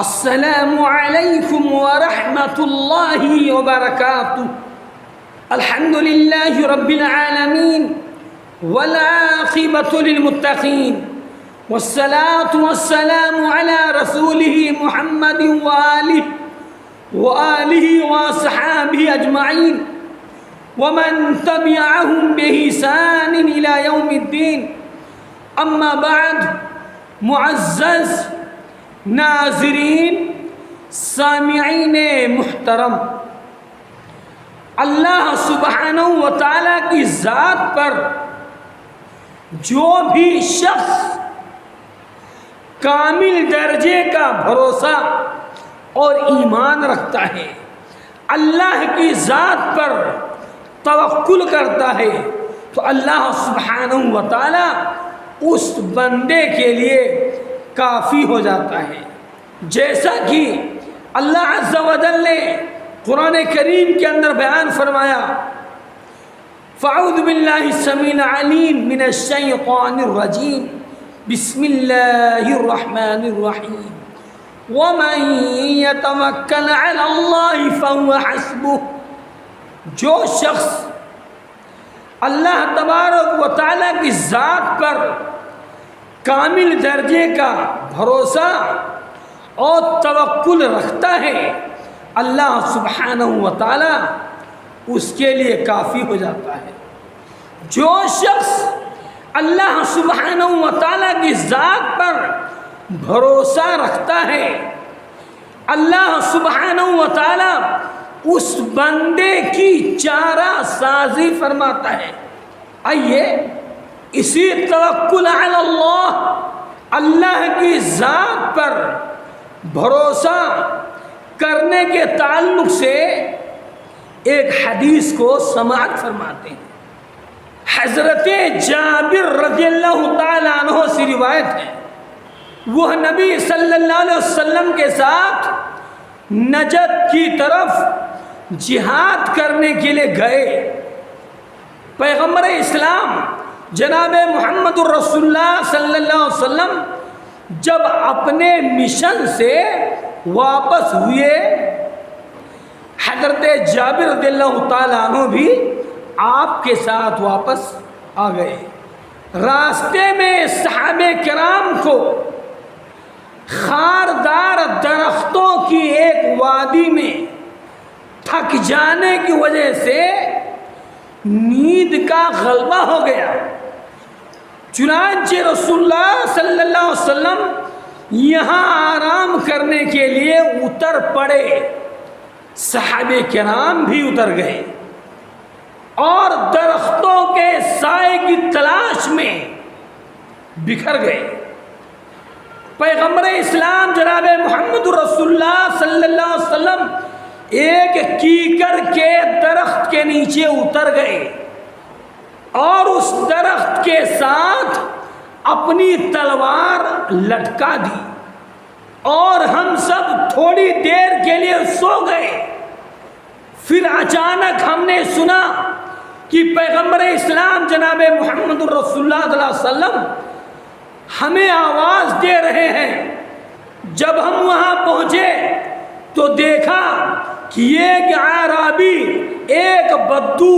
السلام علیکم ورحمۃ اللہ وبرکاتہ۔ الحمد للہ رب العالمین والعاقبۃ للمتقین والصلاة والسلام علی رسولہ محمد وآلہ وصحابہ اجمعین ومن تبعهم بإحسان إلى يوم الدین۔ اما بعد، معزز ناظرین، سامعین محترم، اللہ سبحانہ و تعالیٰ کی ذات پر جو بھی شخص کامل درجے کا بھروسہ اور ایمان رکھتا ہے، اللہ کی ذات پر توکل کرتا ہے، تو اللہ سبحانہ و تعالیٰ اس بندے کے لیے کافی ہو جاتا ہے۔ جیسا کہ اللہ عز و جل نے قرآن کریم کے اندر بیان فرمایا، فاعوذ باللہ السمیع العلیم من الشیطان الرجیم، بسم اللہ الرحمن الرحیم، ومن یتوکل علی اللہ فهو حسبہ۔ جو شخص اللہ تبارک و تعالیٰ کی ذات پر کامل درجے کا بھروسہ اور توکل رکھتا ہے، اللہ سبحانہ و تعالیٰ اس کے لیے کافی ہو جاتا ہے۔ جو شخص اللہ سبحانہ و تعالیٰ کی ذات پر بھروسہ رکھتا ہے، اللہ سبحانہ و تعالیٰ اس بندے کی چارہ سازی فرماتا ہے۔ آئیے اسی توکل علی اللہ کی ذات پر بھروسہ کرنے کے تعلق سے ایک حدیث کو سماعت فرماتے ہیں۔ حضرت جابر رضی اللہ تعالیٰ عنہ سے روایت ہے، وہ نبی صلی اللہ علیہ وسلم کے ساتھ نجد کی طرف جہاد کرنے کے لیے گئے۔ پیغمبر اسلام جناب محمد الرسول اللہ صلی اللہ علیہ وسلم جب اپنے مشن سے واپس ہوئے، حضرت جابر رضی اللہ تعالیٰ عنہ بھی آپ کے ساتھ واپس آ گئے۔ راستے میں صحابہ کرام کو خاردار درختوں کی ایک وادی میں تھک جانے کی وجہ سے نیند کا غلبہ ہو گیا۔ چنانچہ رسول اللہ صلی اللہ علیہ وسلم یہاں آرام کرنے کے لیے اتر پڑے، صحابہ کرام بھی اتر گئے اور درختوں کے سائے کی تلاش میں بکھر گئے۔ پیغمبر اسلام جناب محمد رسول اللہ صلی اللہ علیہ وسلم ایک کیکر کے درخت کے نیچے اتر گئے اور اس درخت کے ساتھ اپنی تلوار لٹکا دی، اور ہم سب تھوڑی دیر کے لیے سو گئے۔ پھر اچانک ہم نے سنا کہ پیغمبر اسلام جناب محمد رسول اللہ صلی اللہ علیہ وسلم ہمیں آواز دے رہے ہیں۔ جب ہم وہاں پہنچے تو دیکھا کہ ایک اعرابی، ایک بدو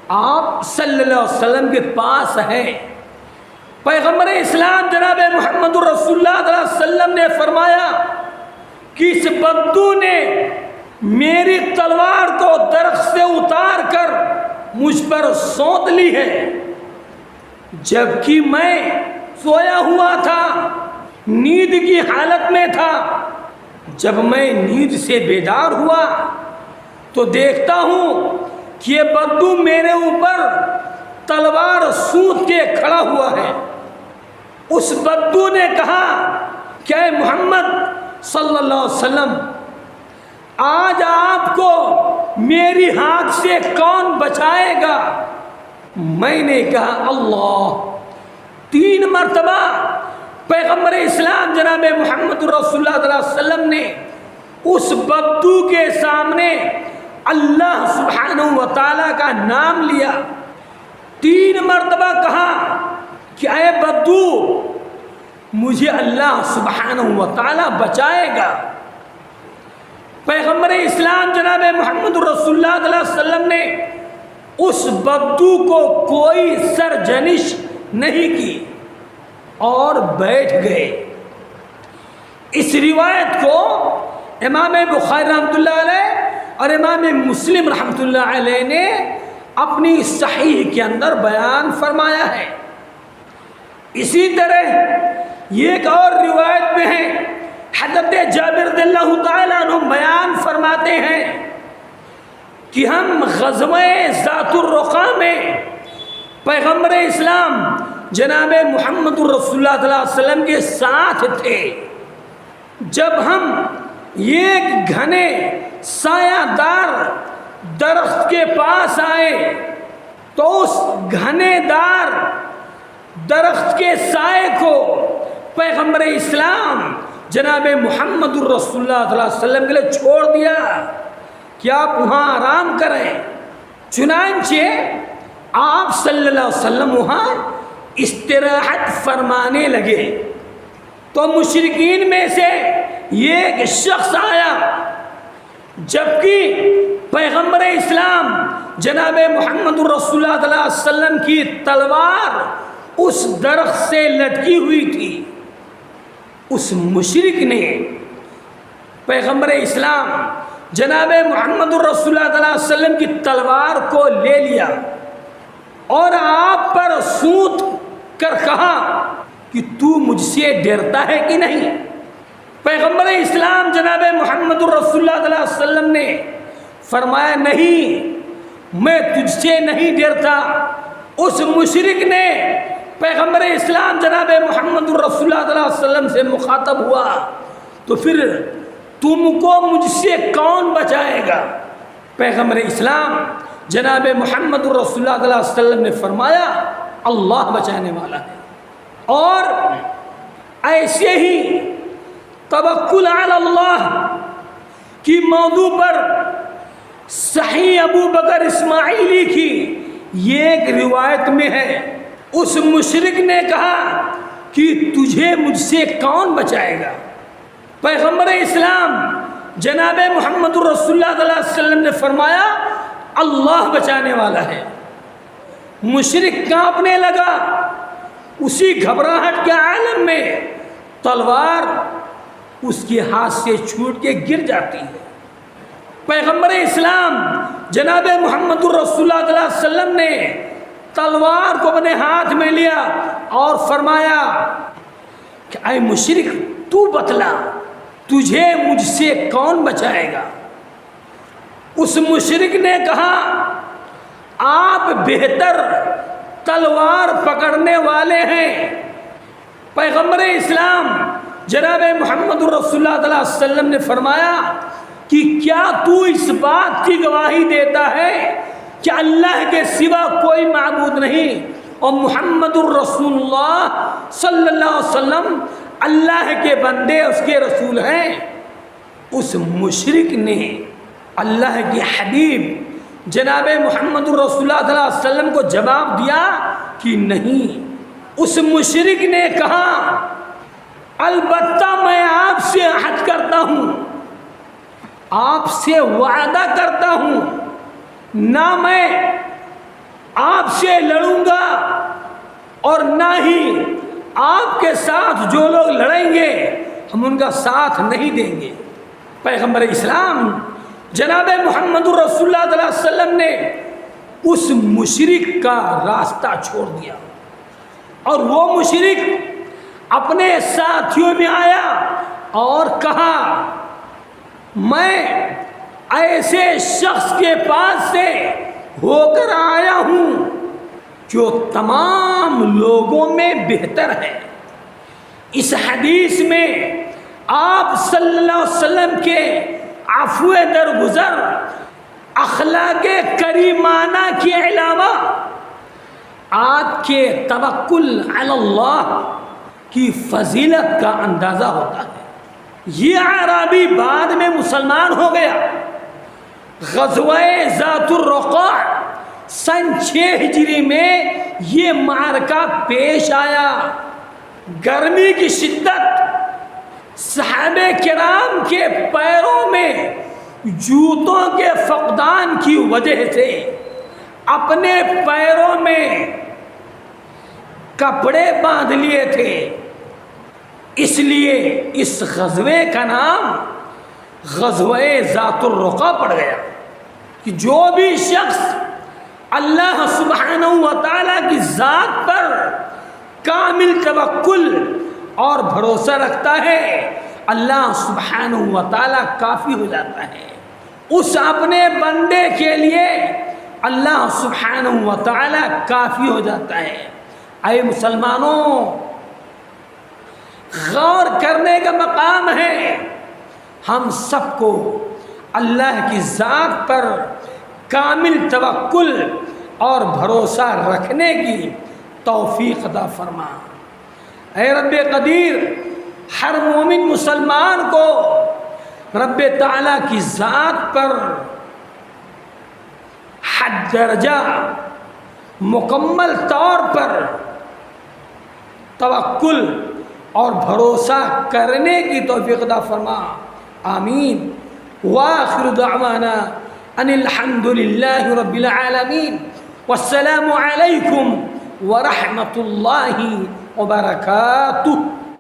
آپ صلی اللہ علیہ وسلم کے پاس ہے۔ پیغمبر اسلام جناب محمد رسول اللہ صلی اللہ علیہ وسلم نے فرمایا کہ اس بدو نے میری تلوار کو درخت سے اتار کر مجھ پر سونت لی ہے، جبکہ میں سویا ہوا تھا، نیند کی حالت میں تھا۔ جب میں نیند سے بیدار ہوا تو دیکھتا ہوں کہ یہ بدو میرے اوپر تلوار سونت کے کھڑا ہوا ہے۔ اس بدو نے کہا کہ اے محمد صلی اللہ علیہ وسلم، آج آپ کو میری ہاتھ سے کون بچائے گا؟ میں نے کہا اللہ۔ 3 مرتبہ پیغمبر اسلام جناب محمد رسول اللہ صلی اللہ علیہ وسلم نے اس بدو کے سامنے اللہ سبحانہ و تعالیٰ کا نام لیا۔ 3 مرتبہ کہا کہ اے بدو، مجھے اللہ سبحانہ و تعالیٰ بچائے گا۔ پیغمبر اسلام جناب محمد رسول اللہ صلی اللہ علیہ وسلم نے اس بدو کو کوئی سرجنش نہیں کی اور بیٹھ گئے۔ اس روایت کو امام بخاری رحمۃ اللہ علیہ اور امام مسلم رحمۃ اللہ علیہ نے اپنی صحیح کے اندر بیان فرمایا ہے۔ اسی طرح یہ ایک اور روایت میں ہے، حضرت جابر رضی اللہ تعالیٰ عنہ بیان فرماتے ہیں کہ ہم غزوہ ذات الرقاع میں پیغمبر اسلام جناب محمد رسول اللہ صلی اللہ علیہ وسلم کے ساتھ تھے۔ جب ہم ایک گھنے سایہ دار درخت کے پاس آئے تو اس گھنے دار درخت کے سائے کو پیغمبر اسلام جناب محمد الرسول اللہ صلی اللہ علیہ وسلم کے لیے چھوڑ دیا کہ آپ وہاں آرام کریں۔ چنانچہ آپ صلی اللہ علیہ وسلم وہاں استراحت فرمانے لگے تو مشرکین میں سے ایک شخص آیا، جبکہ پیغمبر اسلام جناب محمد الرسول اللہ صلی اللہ علیہ وسلم کی تلوار اس درخت سے لٹکی ہوئی تھی۔ اس مشرک نے پیغمبر اسلام جناب محمد الرسول اللہ صلی اللہ علیہ وسلم کی تلوار کو لے لیا اور آپ پر سونت کر کہا کہ تو مجھ سے ڈرتا ہے کہ نہیں؟ پیغمبر اسلام جناب محمد الرسول اللہ صلی اللہ علیہ وسلم نے فرمایا نہیں، میں تجھ سے نہیں ڈرتا۔ اس مشرک نے پیغمبر اسلام جناب محمد الرسول اللہ صلی اللہ علیہ وسلم سے مخاطب ہوا تو پھر تم کو مجھ سے کون بچائے گا؟ پیغمبر اسلام جناب محمد الرسول اللہ صلی اللہ علیہ وسلم نے فرمایا اللہ بچانے والا ہے۔ اور ایسے ہی توکل علی اللہ کی موضوع پر صحیح ابو بکر اسماعیلی کی یہ ایک روایت میں ہے، اس مشرک نے کہا کہ تجھے مجھ سے کون بچائے گا؟ پیغمبر اسلام جناب محمد الرسول اللہ صلی اللہ علیہ وسلم نے فرمایا اللہ بچانے والا ہے۔ مشرک کانپنے لگا، اسی گھبراہٹ کے عالم میں تلوار اس کے ہاتھ سے چھوٹ کے گر جاتی ہے۔ پیغمبر اسلام جناب محمد الرسول اللہ صلی اللہ علیہ وسلم نے تلوار کو اپنے ہاتھ میں لیا اور فرمایا کہ اے مشرک تو بتلا تجھے مجھ سے کون بچائے گا؟ اس مشرک نے کہا آپ بہتر تلوار پکڑنے والے ہیں۔ پیغمبر اسلام جناب محمد الرسول اللہ صلی اللہ علیہ وسلم نے فرمایا کہ کیا تو اس بات کی گواہی دیتا ہے کہ اللہ کے سوا کوئی معبود نہیں اور محمد الرسول اللہ صلی اللہ علیہ وسلم اللہ کے بندے اس کے رسول ہیں؟ اس مشرک نے اللہ کے حبیب جناب محمد الرسول اللہ صلی اللہ علیہ وسلم کو جواب دیا کہ نہیں۔ اس مشرک نے کہا البتہ میں آپ سے عہد کرتا ہوں، آپ سے وعدہ کرتا ہوں، نہ میں آپ سے لڑوں گا اور نہ ہی آپ کے ساتھ جو لوگ لڑیں گے ہم ان کا ساتھ نہیں دیں گے۔ پیغمبر اسلام جناب محمد الرسول اللہ صلی اللہ علیہ وسلم نے اس مشرک کا راستہ چھوڑ دیا اور وہ مشرک اپنے ساتھیوں میں آیا اور کہا میں ایسے شخص کے پاس سے ہو کر آیا ہوں جو تمام لوگوں میں بہتر ہے۔ اس حدیث میں آپ صلی اللہ علیہ وسلم کے عفو درگزر، اخلاق کریمانہ کے علاوہ آپ کے توکل علی اللہ کی فضیلت کا اندازہ ہوتا ہے۔ یہ اعرابی بعد میں مسلمان ہو گیا۔ غزوہ ذات الرقاع سن 6 ہجری میں یہ معرکہ پیش آیا۔ گرمی کی شدت صحابہ کرام کے پیروں میں جوتوں کے فقدان کی وجہ سے اپنے پیروں میں کپڑے باندھ لیے تھے، اس لیے اس غزوے کا نام غزوہ ذات الرقا پڑ گیا کہ جو بھی شخص اللہ سبحانہ و تعالیٰ کی ذات پر کامل توکل اور بھروسہ رکھتا ہے، اللہ سبحانہ و تعالیٰ کافی ہو جاتا ہے۔ اس اپنے بندے کے لیے اللہ سبحانہ و تعالیٰ کافی ہو جاتا ہے۔ اے مسلمانوں، غور کرنے کا مقام ہے، ہم سب کو اللہ کی ذات پر کامل توکل اور بھروسہ رکھنے کی توفیق عطا فرما۔ اے رب قدیر، ہر مومن مسلمان کو رب تعالیٰ کی ذات پر حد درجہ مکمل طور پر توکل اور بھروسہ کرنے کی توفیق عطا فرما، آمین۔ وآخر دعوانا ان الحمد للہ رب العالمین، والسلام علیکم ورحمۃ اللہ وبرکاتہ۔